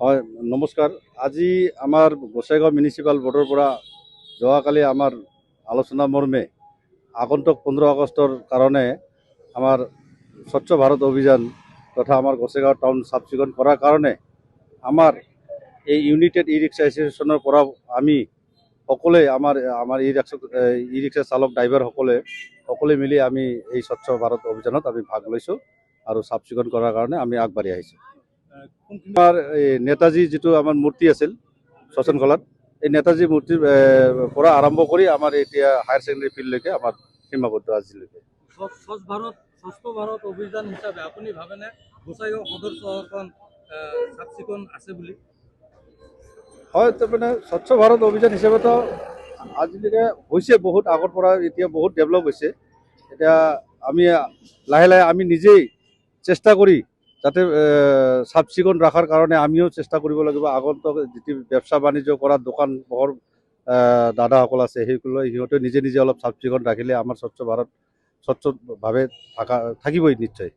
হয়, নমস্কাৰ। আজি আমাৰ গোসাইগাঁও মিউনিচিপাল বৰ্ডৰ পৰা যোৱাকালি আমাৰ আলোচনা মৰ্মে আগন্তুক 15 আগষ্টৰ কাৰণে আমাৰ স্বচ্ছ ভাৰত অভিযান তথা আমাৰ গোসাইগাঁও টাউন চাফ চিকুণ কৰাৰ কাৰণে আমাৰ এই ইউনাইটেড ই ৰিক্সা এছ'চিয়েশ্যনৰ পৰা আমি সকলোৱে আমাৰ ই ৰিক্সা চালক ড্ৰাইভাৰসকলে মিলি আমি এই স্বচ্ছ ভাৰত অভিযানত আমি ভাগ লৈছোঁ আৰু চাফ চিকুণ কৰাৰ কাৰণে আমি আগবাঢ়ি আহিছোঁ। আমাৰ এই নেতাজী যিটো আমাৰ মূৰ্তি আছিল শ্মশানখোলাত, এই নেতাজী মূৰ্তিৰ পৰা আৰম্ভ কৰি আমাৰ এতিয়া হায়াৰ ছেকেণ্ডেৰী ফিল্ডলৈকে আমাৰ সীমাবদ্ধ আজিলৈকে। স্বচ্ছ ভাৰত অভিযান হিচাপে আপুনি ভাবেনে গোসাইগাঁও সদৰ চহৰখন চাফ চিকুণ আছে বুলি? হয়, তাৰমানে স্বচ্ছ ভাৰত অভিযান হিচাপেতো আজিলৈকে হৈছে, বহুত আগৰ পৰা এতিয়া বহুত ডেভেলপ হৈছে। এতিয়া আমি লাহে লাহে আমি নিজেই চেষ্টা কৰি যাতে চাফ চিকুণ ৰখাৰ কাৰণে আমিও চেষ্টা কৰিব লাগিব। আগন্তুক যিটো ব্যৱসা বাণিজ্য কৰা দোকান পোহৰ দাদাসকল আছে, সেইসকলে সিহঁতে নিজে নিজে অলপ চাফ চিকুণ ৰাখিলে আমাৰ স্বচ্ছ ভাৰত স্বচ্ছভাৱে থাকিবই নিশ্চয়।